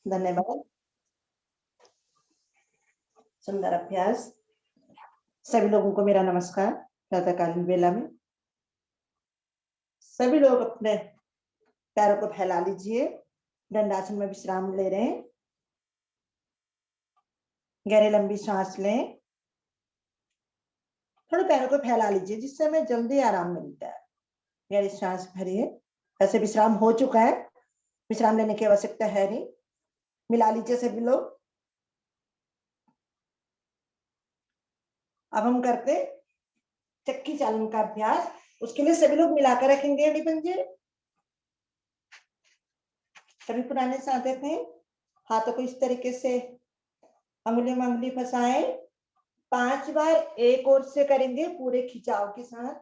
धन्यवाद। सुंदर अभ्यास। सभी लोगों को मेरा नमस्कार। प्रातःकालीन वेला में सभी लोग अपने पैरों को फैला लीजिए। दंडासन में विश्राम ले रहे हैं। गहरी लंबी सांस लें। थोड़े पैरों को फैला लीजिए जिससे हमें जल्दी आराम मिलता है। गहरी सांस भरिए। ऐसे विश्राम हो चुका है, विश्राम लेने की आवश्यकता है नहीं। मिला लीजिए सभी लोग। अब हम करते चक्की चालन का अभ्यास। उसके लिए सभी लोग मिलाकर रखेंगे अड़ी पंजे। सभी पुराने साधक हैं। हाथों को इस तरीके से अंगुली में अंगुली फंसाएं। 5 बार एक ओर से करेंगे पूरे खिंचाव के साथ,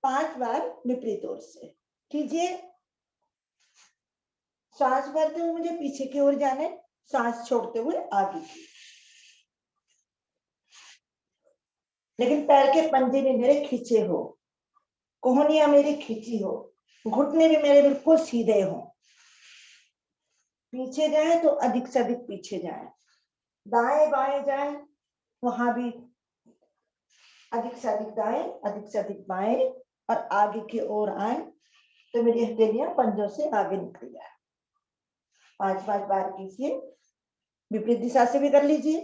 5 बार विपरीत ओर से कीजिए। सांस भरते हुए मुझे पीछे की ओर जाने, सांस छोड़ते हुए आगे की। लेकिन पैर के पंजे भी मेरे खींचे हो, कोहनियां मेरी खींची हो, घुटने भी मेरे बिल्कुल सीधे हो। पीछे जाए तो अधिक से अधिक पीछे जाए, दाएं बाएं जाए वहां भी अधिक से अधिक दाएं, अधिक से अधिक बाएं, और आगे की ओर आए तो मेरी हथेलियां पंजों से आगे निकल जाए। 5-5 बार कीजिए। विपरीत दिशा से भी कर लीजिए।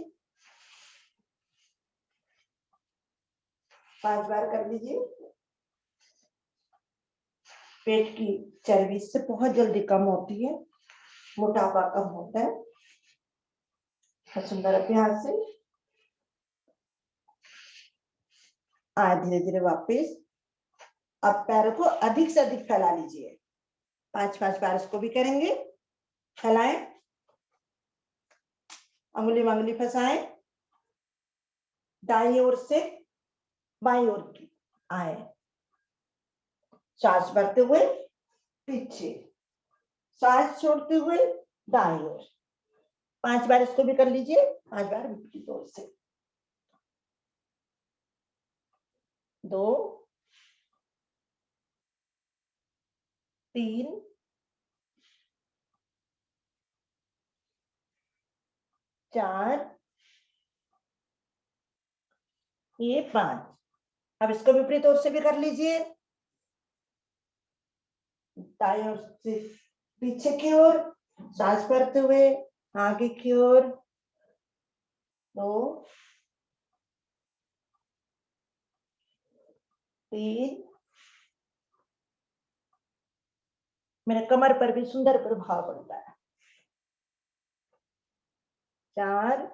5 बार कर लीजिए। पेट की चर्बी से बहुत जल्दी कम होती है, मोटापा कम होता है। सुंदर अभ्यास से आए धीरे धीरे वापस। अब पैरों को अधिक से अधिक फैला लीजिए। 5-5 बार इसको भी करेंगे। फैलाएं, अंगुली में अंगुली फंसाएं, दाईं ओर से बाईं ओर की आए, सांस भरते हुए पीछे, सांस छोड़ते हुए दाईं ओर। 5 बार इसको भी कर लीजिए। 5 बार विपरीत ओर से। 2 3 4 ये 5। अब इसको विपरीत ओर से भी कर लीजिए। दाईं ओर से पीछे की ओर, सांस भरते हुए आगे की ओर। 2 3 मेरे कमर पर भी सुंदर प्रभाव पड़ता है। 4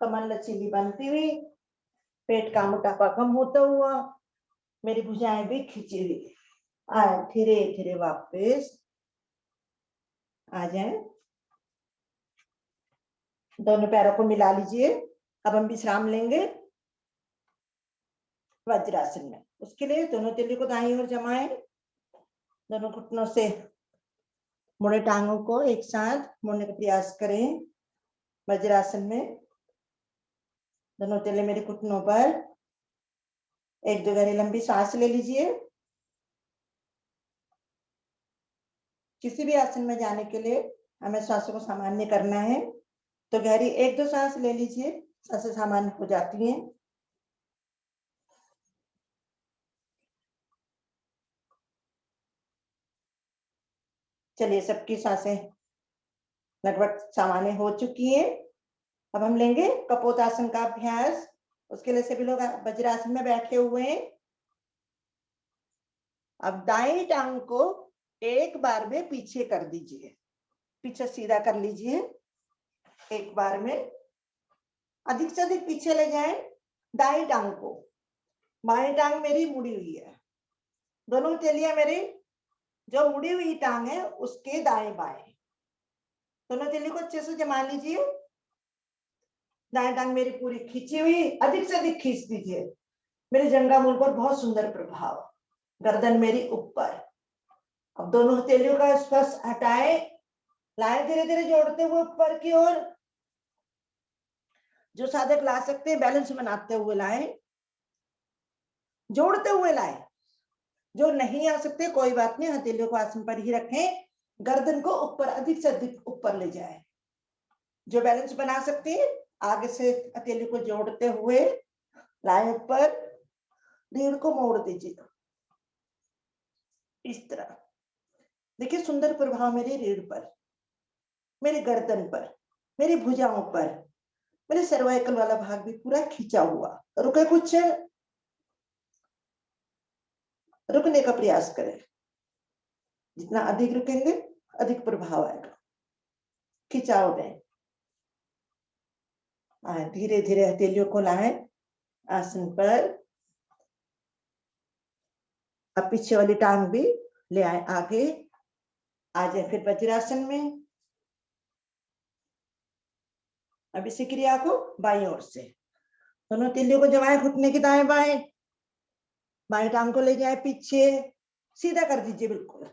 कमर लचीली बनती हुई, पेट का मोटापा कम होता हुआ, मेरी भुजाएं भी खिंची हुई। आए धीरे धीरे वापस आ जाए। दोनों पैरों को मिला लीजिए। अब हम विश्राम लेंगे वज्रासन में। उसके लिए दोनों तिल्ली को दाईं ओर जमाएं। दोनों घुटनों से मुड़े टांगों को एक साथ मोड़ने का प्रयास करें। वज्रासन में दोनों तिल्ली मेरे घुटनों पर। 1-2 गहरी लंबी सांस ले लीजिए। किसी भी आसन में जाने के लिए हमें श्वासों को सामान्य करना है, तो गहरी 1-2 सांस ले लीजिए, सांसें सामान्य हो जाती हैं। चलिए, सबकी सांसें लगभग सामान्य हो चुकी है। अब हम लेंगे कपोतासन का अभ्यास। उसके लिए सभी लोग वज्रासन में बैठे हुए हैं। अब दाईं टांग को एक बार में पीछे कर दीजिए, पीछे सीधा कर लीजिए। एक बार में अधिक से अधिक पीछे ले जाएं दाईं टांग को। बाईं टांग मेरी मुड़ी हुई है। दोनों तेलियां मेरी जो मुड़ी हुई टांग है उसके दाएं बाएं। दोनों तेली को अच्छे से जमा लीजिए। दाएं टांग मेरी पूरी खींची हुई, अधिक से अधिक खींच दीजिए। मेरे जंघा मूल पर बहुत सुंदर प्रभाव। गर्दन मेरी ऊपर। अब दोनों हथेलियों का स्पर्श हटाए, लाए धीरे धीरे जोड़ते हुए ऊपर की ओर। जो साधक ला सकते हैं बैलेंस बनाते हुए लाए, जोड़ते हुए लाए। जो नहीं आ सकते कोई बात नहीं, हथेलियों को आसन पर ही रखें। गर्दन को ऊपर, अधिक से अधिक ऊपर ले जाए। जो बैलेंस बना सकते हैं आगे से हथेली को जोड़ते हुए लाए ऊपर, रीढ़ को मोड़ दीजिए इस तरह। देखिए सुंदर प्रभाव मेरी रीढ़ पर, मेरी गर्दन पर, मेरी भुजाओं पर, मेरे सर्वाइकल वाला भाग भी पूरा खींचा हुआ। रुके, कुछ रुकने का प्रयास करें। जितना अधिक रुकेंगे अधिक प्रभाव आएगा। खिंचाव दें। धीरे धीरे हथेलियों को लाएं आसन पर। अब पीछे वाली टांग भी ले आए आगे। आ जाए फिर वज्रासन में। अब इसी क्रिया को बाईं ओर से दोनों हथेलियों को जमाए, घुटने की दाएं बाएं। बाएं टांग को ले जाए पीछे, सीधा कर दीजिए बिल्कुल।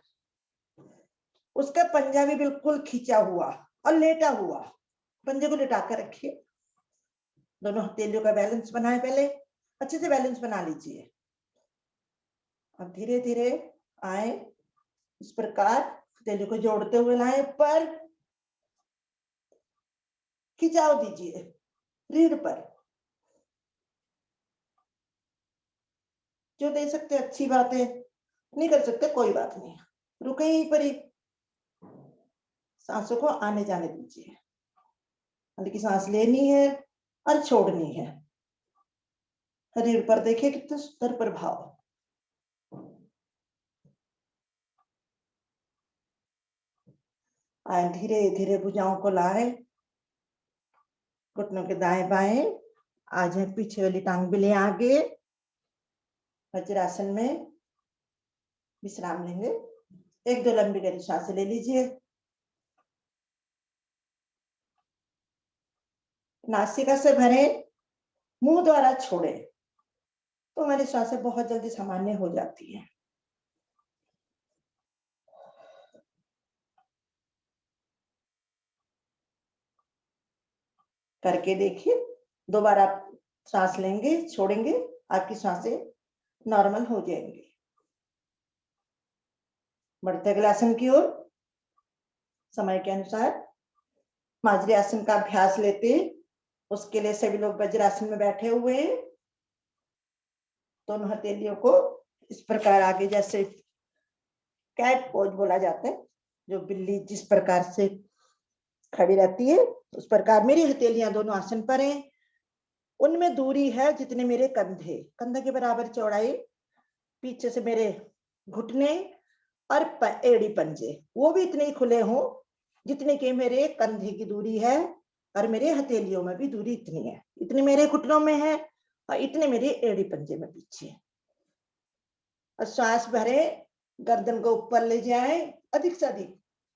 उसका पंजा भी बिल्कुल खींचा हुआ और लेटा हुआ। पंजे को लेटा कर रखिए। दोनों हथेलियों का बैलेंस बनाए, पहले अच्छे से बैलेंस बना लीजिए। अब धीरे धीरे आए, इस प्रकार हथेलियों को जोड़ते हुए लाए ऊपर, खिंचाव दीजिए रीढ़ पर। जो दे सकते अच्छी बात है, नहीं कर सकते कोई बात नहीं, रुके यहीं पर ही। सांसों को आने जाने दीजिए। हल्की सांस लेनी है और छोड़नी है। रीढ़ पर देखिए कितना सुंदर प्रभाव। धीरे धीरे भुजाओं को लाए, घुटनों के दाएं बाएं। आज है पीछे वाली टांग भी ले आगे। वज्रासन में विश्राम लेंगे। एक दो लंबी गहरी सांसें ले लीजिए। नासिका से भरे, मुंह द्वारा छोड़े तो हमारी सांसें बहुत जल्दी सामान्य हो जाती है। करके देखिए। दोबारा सांस लेंगे, छोड़ेंगे, आपकी सांसें नॉर्मल हो जाएंगी। बढ़ते अगले आसन की ओर समय के अनुसार माजरी आसन का अभ्यास लेते हैं। उसके लिए सभी लोग वज्रासन में बैठे हुए हैं। दोनों हथेलियों को इस प्रकार आगे, जैसे कैट पोज बोला जाता है, जो बिल्ली जिस प्रकार से खड़ी रहती है उस प्रकार मेरी हथेलियां दोनों आसन पर हैं। उनमें दूरी है जितने मेरे कंधे, कंधे के बराबर चौड़ाई। पीछे से मेरे घुटने और एड़ी पंजे वो भी इतने ही खुले हों जितने के मेरे कंधे की दूरी है, और मेरे हथेलियों में भी दूरी इतनी है। इतने मेरे घुटनों में है और इतने मेरे एड़ी पंजे में पीछे। और श्वास भरे, गर्दन को ऊपर ले जाए, अधिक से अधिक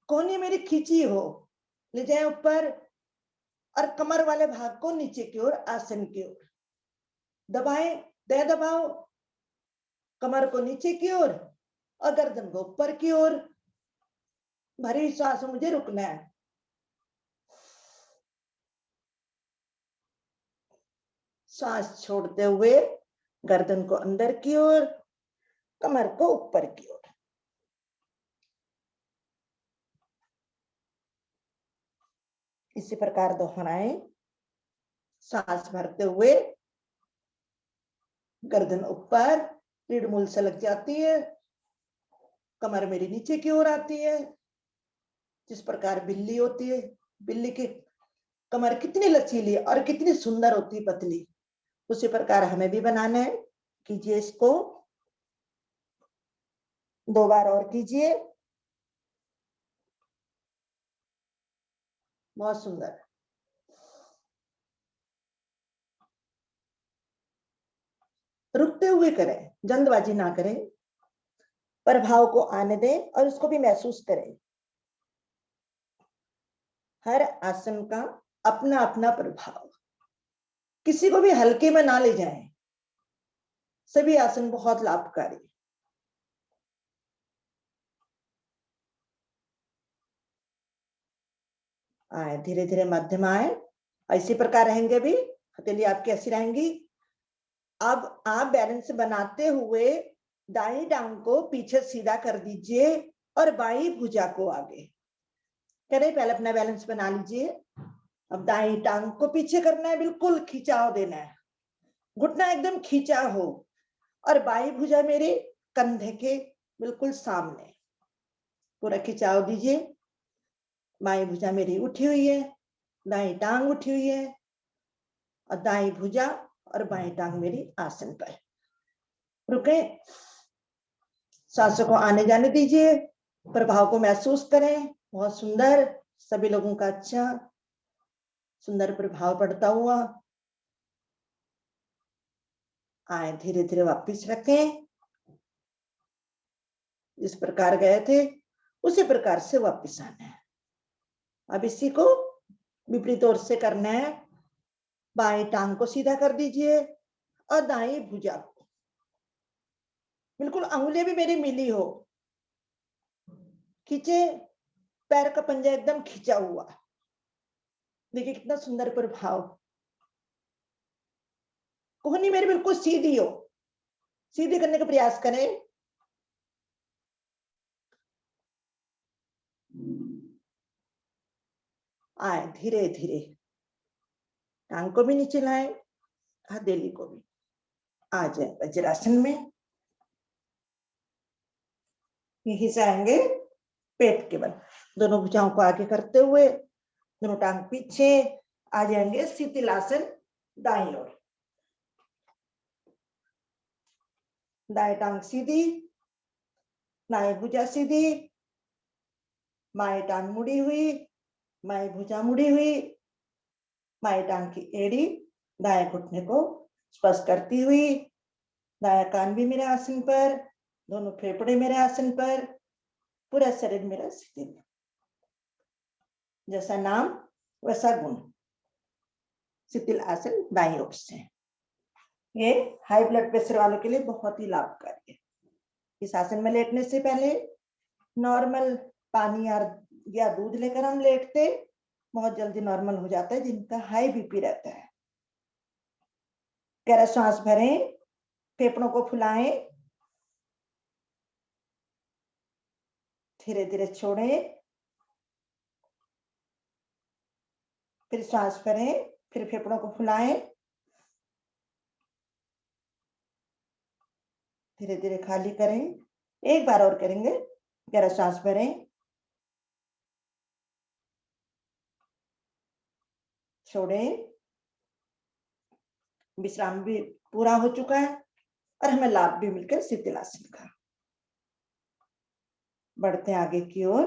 कोहनी मेरी खींची हो, ले जाए ऊपर, और कमर वाले भाग को नीचे की ओर, आसन की ओर दबाएं। दे दबाओ कमर को नीचे की ओर और गर्दन को ऊपर की ओर। भरी श्वास मुझे रुकना है। सांस छोड़ते हुए गर्दन को अंदर की ओर, कमर को ऊपर की ओर। इसी प्रकार दोहराएं। सांस भरते हुए गर्दन ऊपर, रीढ़ मूल से लग जाती है, कमर मेरी नीचे की ओर आती है। जिस प्रकार बिल्ली होती है, बिल्ली की कमर कितनी लचीली और कितनी सुंदर होती है, पतली, उसी प्रकार हमें भी बनाना है। कीजिए इसको, 2 बार और कीजिए। बहुत सुंदर। रुकते हुए करें, जल्दबाजी ना करें, प्रभाव को आने दें और उसको भी महसूस करें। हर आसन का अपना अपना प्रभाव, किसी को भी हल्के में ना ले जाएं। सभी आसन बहुत लाभकारी। आए धीरे धीरे मध्यम आए। इसी प्रकार रहेंगे भी, हथेली आपकी ऐसी रहेंगी। अब आप बैलेंस बनाते हुए दाईं टांग को पीछे सीधा कर दीजिए और बाई भुजा को आगे करें। पहले अपना बैलेंस बना लीजिए। अब दाई टांग को पीछे करना है, बिल्कुल खिंचाव देना है, घुटना एकदम खींचा हो और बाई भुजा मेरे कंधे के बिल्कुल सामने, पूरा खिंचाव दीजिए। बाई भुजा मेरी उठी हुई है, दाई टांग उठी हुई है और दाई भुजा और बाई टांग मेरी आसन पर। रुके, सांसों को आने जाने दीजिए, प्रभाव को महसूस करें। बहुत सुंदर, सभी लोगों का अच्छा सुंदर प्रभाव पड़ता हुआ। आए धीरे धीरे वापस रखें, जिस प्रकार गए थे उसी प्रकार से वापस आना है। अब इसी को विपरीत ओर से करना है। बाएं टांग को सीधा कर दीजिए और दाएं भुजा को, बिल्कुल अंगुलियां भी मेरी मिली हो, खींचे, पैर का पंजा एकदम खींचा हुआ। देखिए कितना सुंदर प्रभाव। कोहनी मेरी बिल्कुल सीधी हो, सीधी करने का प्रयास करें। आए धीरे धीरे, टांग को भी नीचे लाए, हथेली को भी। आ जाए वज्रासन में, यहीं से आएंगे पेट के बल। दोनों भुजाओं को आगे करते हुए, दोनों टांग पीछे, आ जाएंगे शिथिलासन दाईं ओर। दाएं टांग सीधी, दाएं भुजा सीधी, बाएं टांग मुड़ी हुई, बाएं भुजा मुड़ी हुई, बाएं टांग की एड़ी दाएं घुटने को स्पर्श करती हुई, दायां कान भी मेरे आसन पर, दोनों फेफड़े मेरे आसन पर, पूरा शरीर मेरा शिथिल। जैसा नाम वैसा गुण, शिथिल आसन दाईं ओर से। ये हाई ब्लड प्रेशर वालों के लिए बहुत ही लाभकारी है। इस आसन में लेटने से पहले नॉर्मल पानी या दूध लेकर हम लेटते, बहुत जल्दी नॉर्मल हो जाता है जिनका हाई बीपी रहता है। गहरा सांस भरें, फेफड़ों को फुलाएं, धीरे धीरे छोड़ें, फिर सांस भरें, फिर फेफड़ों को फुलाएं, धीरे धीरे खाली करें। एक बार और करेंगे। गहरा सांस भरें, छोड़ें। विश्राम भी पूरा हो चुका है और हमें लाभ भी मिलकर शिथिलासन का। बढ़ते आगे की ओर।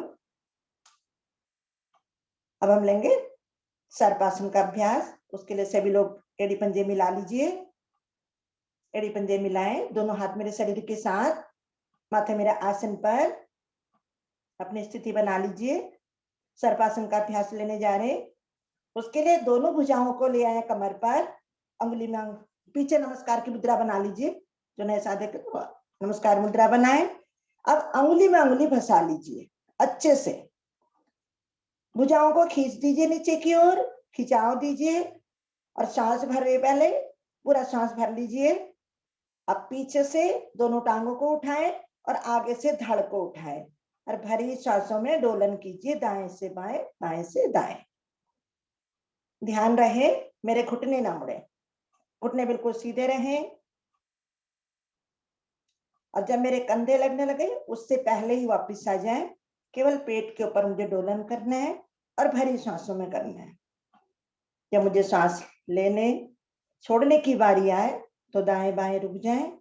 अब हम लेंगे सर्पासन का अभ्यास। उसके लिए सभी लोग एड़ी पंजे मिला लीजिए। एड़ी पंजे मिलाएं, दोनों हाथ मेरे शरीर के साथ, माथे मेरे आसन पर, अपनी स्थिति बना लीजिए। सर्पासन का अभ्यास लेने जा रहे हैं। उसके लिए दोनों भुजाओं को ले आए कमर पर, अंगुली में पीछे नमस्कार की मुद्रा बना लीजिए। जो नए साधक नमस्कार मुद्रा बनाए। अब अंगुली में अंगुली फंसा लीजिए अच्छे से, भुजाओं को खींच दीजिए नीचे की ओर, खिंचाव दीजिए और सांस भर रहे, पहले पूरा सांस भर लीजिए। अब पीछे से दोनों टांगों को उठाएं और आगे से धड़ को उठाएं और भरी सांसों में डोलन कीजिए, दाएं से बाएं, बाएं से दाएं। ध्यान रहे मेरे घुटने ना मुड़े, घुटने बिल्कुल सीधे रहें। और जब मेरे कंधे लगने लगे उससे पहले ही वापस आ जाएं। केवल पेट के ऊपर मुझे डोलन करना है और भरी सांसों में करना है। जब मुझे सांस लेने छोड़ने की बारी आए तो दाएं बाएं रुक जाएं,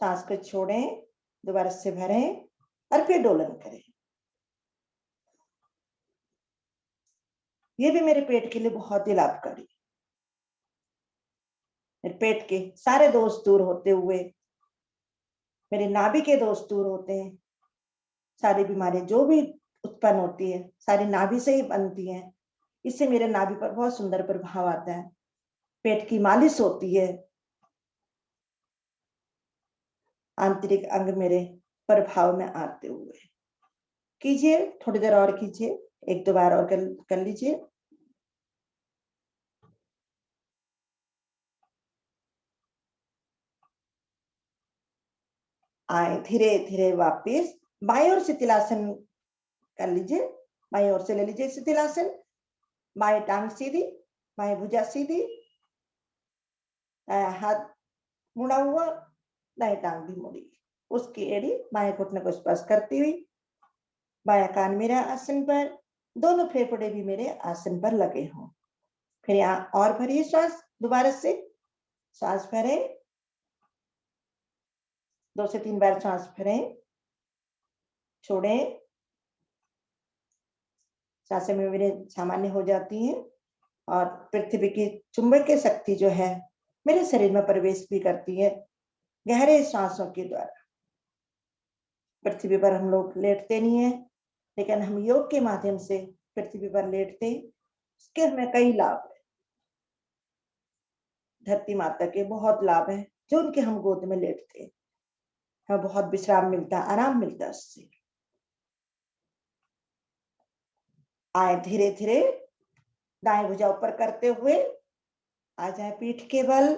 सांस को छोड़ें, दोबारा से भरें और फिर डोलन करें। ये भी मेरे पेट के लिए बहुत ही लाभकारी है। मेरे पेट के सारे दोष दूर होते हुए मेरे नाभि के दोष दूर होते हैं। सारी बीमारियां जो भी उत्पन्न होती है सारी नाभि से ही बनती हैं। इससे मेरे नाभि पर बहुत सुंदर प्रभाव आता है। पेट की मालिश होती है, आंतरिक अंग मेरे प्रभाव में आते हुए। कीजिए, थोड़ी देर और कीजिए, एक दो बार और कर लीजिए। आए धीरे धीरे वापस बाएं ओर शिथिलासन कर लीजिए, बाएं ओर से ले लीजिए शिथिलासन। बाएं टांग सीधी, बाएं भुजा सीधी, दायां हाथ मुड़ा हुआ, दाएं टांग भी मुड़ी, उसकी एड़ी बाएं घुटने को स्पर्श करती हुई। बायां कान मेरा आसन पर, दोनों फेफड़े भी मेरे आसन पर लगे हों। फिर यहाँ और भरिए श्वास, दोबारा से सांस भरें, 2 से 3 बार सांस भरें, छोड़ें। सांसें में मेरे सामान्य हो जाती हैं और पृथ्वी की चुंबकीय शक्ति जो है मेरे शरीर में प्रवेश भी करती है गहरे सांसों के द्वारा। पृथ्वी पर हम लोग लेटते नहीं है, लेकिन हम योग के माध्यम से पृथ्वी पर लेटते हैं, इसके हमें कई लाभ है। धरती माता के बहुत लाभ है जो उनके हम गोद में लेटते हैं, हमें बहुत विश्राम मिलता है, आराम मिलता है उससे। आए धीरे धीरे दाएं भुजा ऊपर करते हुए आ जाए पीठ के बल,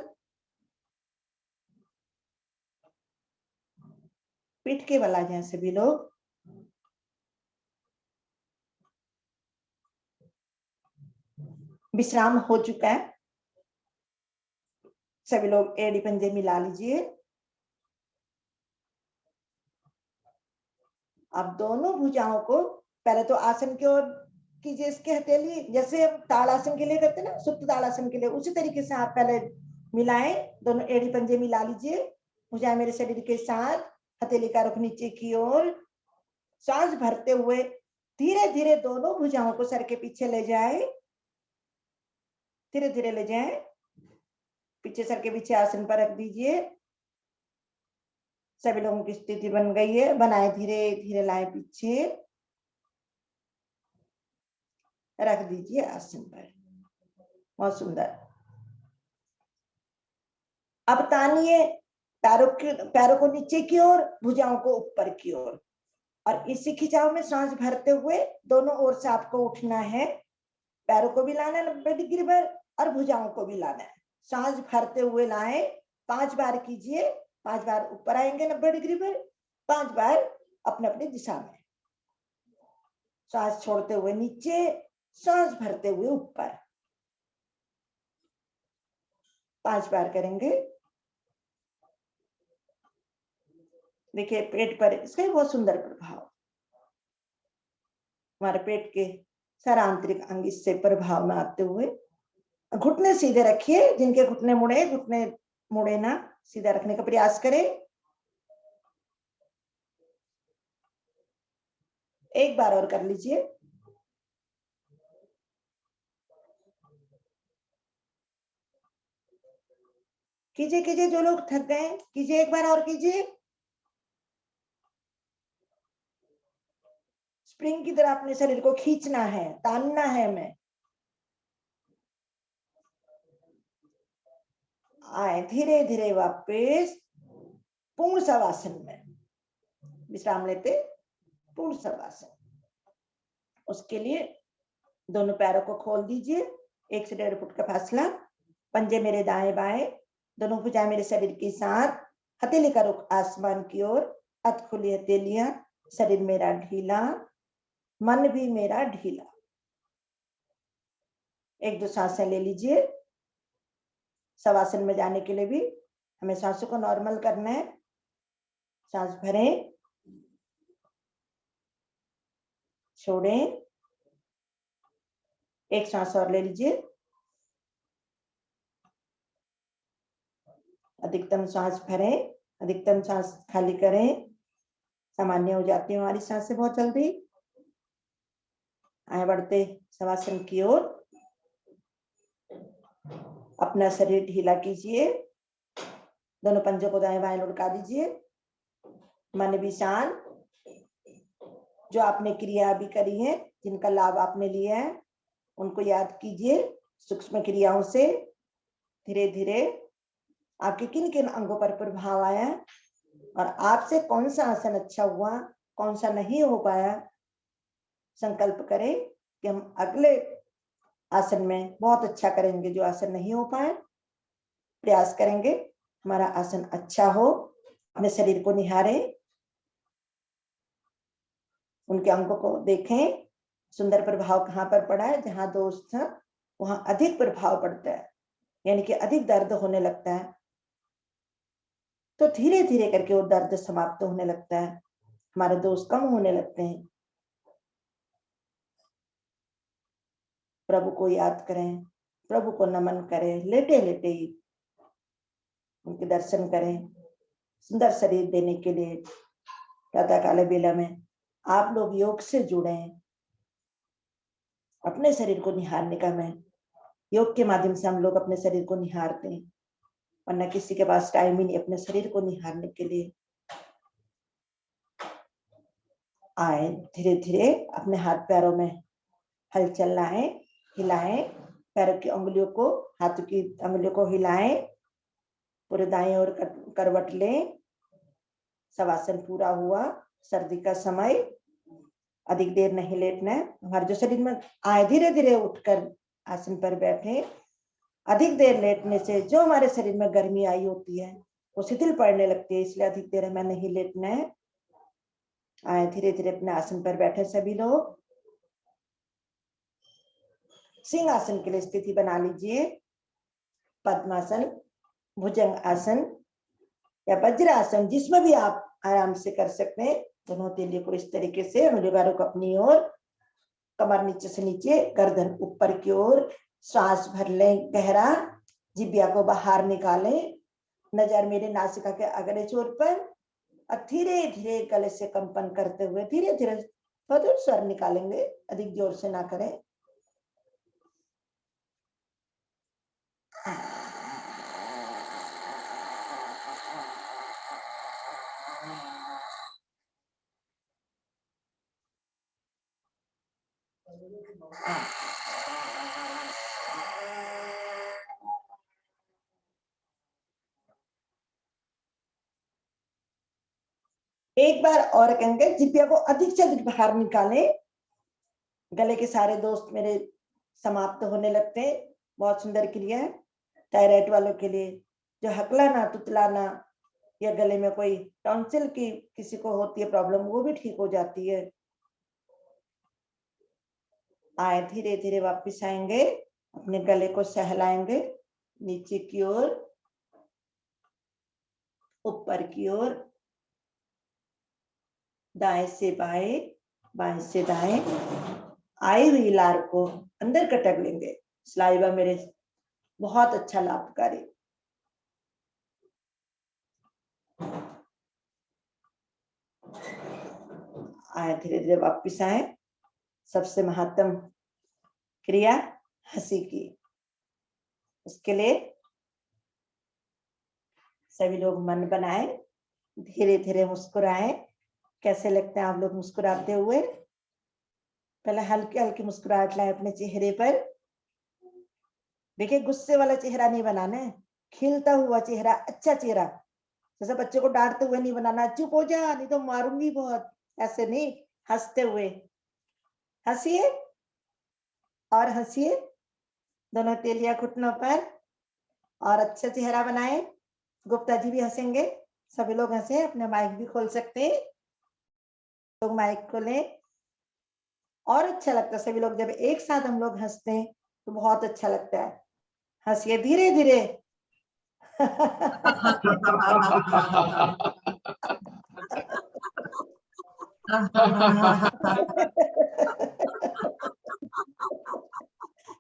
पीठ के बल आ जाए सभी लोग। विश्राम हो चुका है, सभी लोग एड़ी पंजे मिला लीजिए। अब दोनों भुजाओं को पहले तो आसन की ओर कीजिए, इसके हथेली जैसे हम ताड़ासन के लिए करते हैं ना, सुप्त ताड़ासन के लिए, उसी तरीके से आप पहले मिलाएं, दोनों एड़ी पंजे मिला लीजिए। भुजाएं मेरे शरीर के साथ, हथेली का रुख नीचे की ओर। सांस भरते हुए धीरे धीरे दोनों भुजाओं को सर के पीछे ले जाए, धीरे धीरे ले जाए, पीछे सर के पीछे आसन पर रख दीजिए। सभी लोगों की स्थिति बन गई है, बनाए धीरे धीरे लाए पीछे, रख दीजिए आसन पर। बहुत सुंदर। अब तानिए पैरों को नीचे की ओर, भुजाओं को ऊपर की ओर, और इसी खिंचाव में सांस भरते हुए दोनों ओर से आपको उठना है। पैरों को भी लाना है 90 डिग्री पर और भुजाओं को भी लाना है। सांस भरते हुए लाए, 5 बार कीजिए, 5 बार ऊपर आएंगे 90 डिग्री पर, 5 बार अपने अपनी दिशा में। सांस छोड़ते हुए नीचे, सांस भरते हुए ऊपर, 5 बार करेंगे। देखिए पेट पर इसका बहुत सुंदर प्रभाव, हमारे पेट के सारा आंतरिक अंग इससे प्रभाव में आते हुए। घुटने सीधे रखिए, जिनके घुटने मुड़े ना, सीधा रखने का प्रयास करें। एक बार और कर लीजिए। कीजिए कीजिए, जो लोग थक गए कीजिए, एक बार और कीजिए। स्प्रिंग की तरह अपने शरीर को खींचना है, तानना है हमें। आए धीरे धीरे वापस पूर्ण शवासन में विश्राम लेते, पूर्ण शवासन। उसके लिए दोनों पैरों को खोल दीजिए, 1 से 1.5 फुट का फासला। पंजे मेरे दाएं बाएं, दोनों भुजाएं मेरे शरीर के साथ, हथेली का रुख आसमान की ओर, अत खुली हथेलियां, शरीर मेरा ढीला, मन भी मेरा ढीला। 1-2 सांसें ले लीजिए। शवासन में जाने के लिए भी हमें सांसों को नॉर्मल करना है। सांस भरें, छोड़ें, एक सांस और ले लीजिए। अधिकतम सांस भरें, अधिकतम सांस खाली करें। सामान्य हो जाती है हमारी सांसें बहुत जल्दी। आगे बढ़ते शवासन की ओर, अपना शरीर ढीला कीजिए, दोनों पंजों को दाएं बाएं लुढ़का दीजिए। मन भी शांत। जो आपने क्रिया भी करी है, जिनका लाभ आपने लिया है, उनको याद कीजिए। सूक्ष्म क्रियाओं से धीरे धीरे आपके किन किन अंगों पर प्रभाव आया और आपसे कौन सा आसन अच्छा हुआ, कौन सा नहीं हो पाया। संकल्प करें कि हम अगले आसन में बहुत अच्छा करेंगे। जो आसन नहीं हो पाए, प्रयास करेंगे हमारा आसन अच्छा हो। अपने शरीर को निहारें। उनके अंगों को देखें, सुंदर प्रभाव कहाँ पर पड़ा है, जहां दोष था वहां अधिक प्रभाव पड़ता है, यानी कि अधिक दर्द होने लगता है। तो धीरे धीरे करके वो दर्द समाप्त होने लगता है, हमारे दोष कम होने लगते हैं। प्रभु को याद करें, प्रभु को नमन करें, लेटे लेटे ही उनके दर्शन करें। सुंदर शरीर देने के लिए प्रातः काल बेला में आप लोग योग से जुड़े हैं, अपने शरीर को निहारने का मैं योग के माध्यम से हम लोग अपने शरीर को निहारते हैं, वरना किसी के पास टाइम ही नहीं अपने शरीर को निहारने के लिए। आए धीरे धीरे अपने हाथ पैरों में हलचल लाएं, हिलाएं, पैरों की उंगलियों को, हाथों की उंगलियों को हिलाएं, पूरे दाएं ओर करवट लें। शवासन पूरा हुआ। सर्दी का समय, अधिक देर नहीं लेटना है। हमारे जो शरीर में आए धीरे धीरे उठकर आसन पर बैठे। अधिक देर लेटने से जो हमारे शरीर में गर्मी आई होती है वो शिथिल पड़ने लगती है, इसलिए अधिक देर हमें नहीं लेटना है। आए धीरे धीरे अपने आसन पर बैठे सभी लोग। सिंहासन के लिए स्थिति बना लीजिए। पद्मासन, भुजंग आसन या वज्रासन, जिसमें भी आप आराम से कर सकते हैं। दोनों तेलियों को इस तरीके से, उंगलियों को अपनी ओर, कमर नीचे से नीचे, गर्दन ऊपर की ओर। श्वास भर लें गहरा, जिब्या को बाहर निकालें, नजर मेरे नासिका के अगले छोर पर, और धीरे धीरे गले से कंपन करते हुए धीरे धीरे मधुर स्वर निकालेंगे, अधिक जोर से ना करें। एक बार और कहेंगे, जिब्या को अधिक से अधिक बाहर निकालें। गले के सारे दोष मेरे समाप्त होने लगते हैं। बहुत सुंदर क्रिया है थायराइड वालों के लिए, जो हकलाना तुतलाना या गले में कोई टॉन्सिल की किसी को होती है प्रॉब्लम, वो भी ठीक हो जाती है। आए धीरे धीरे वापस आएंगे, अपने गले को सहलाएंगे, नीचे की ओर, ऊपर की ओर, दाएं से बाएं, बाएं से दाएं। आई हुई लार को अंदर कटक लेंगे। सलाइवा मेरे बहुत अच्छा लाभकारी। आए धीरे धीरे वापिस आए। सबसे महत्तम क्रिया हंसी की, उसके लिए सभी लोग मन बनाए, धीरे धीरे मुस्कुराए। कैसे लगते हैं आप लोग मुस्कुराते हुए? पहले हल्की हल्की मुस्कुराहट लाए अपने चेहरे पर। देखिए, गुस्से वाला चेहरा नहीं बनाना है, खिलता हुआ चेहरा, अच्छा चेहरा। जैसे बच्चे को डांटते हुए नहीं बनाना, चुप हो जा नहीं तो मारूंगी बहुत, ऐसे नहीं, हंसते हुए हंसिए और हंसिए, दोनों तेलिया घुटनों पर, और अच्छा चेहरा बनाए। गुप्ता जी भी हंसेंगे, सभी लोग हंसे। अपने माइक भी खोल सकते हैं, लोग माइक खोलें। और अच्छा लगता है सभी लोग जब एक साथ हम लोग हंसते हैं तो बहुत अच्छा लगता है। हंसिए धीरे धीरे।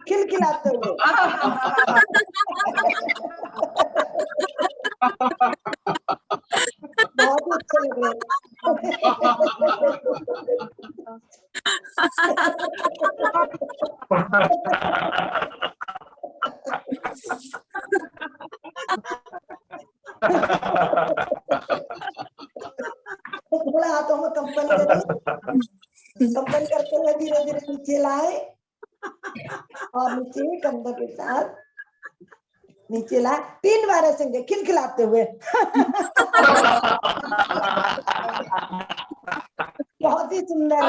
खिलखिलाते हुए। बहुत अच्छे लग रहे। थोड़ा हाथों में कंपन करें, कंपन करते हुए धीरे धीरे नीचे लाए और नीचे कंधों के साथ नीचे लाए। 3 बार ऐसे खिलखिलाते हुए। बहुत ही सुंदर।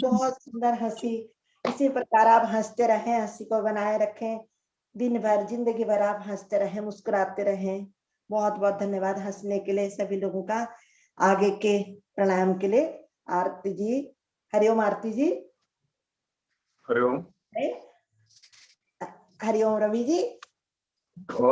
बहुत सुंदर हंसी। इसी प्रकार आप हंसते रहें, हंसी को बनाए रखें, दिन भर जिंदगी भर आप हंसते रहें, मुस्कुराते रहें। बहुत बहुत धन्यवाद हंसने के लिए सभी लोगों का। आगे के प्राणायाम के लिए आरती जी, हरिओम आरती जी। हरिओम। हरिओम रवि जी।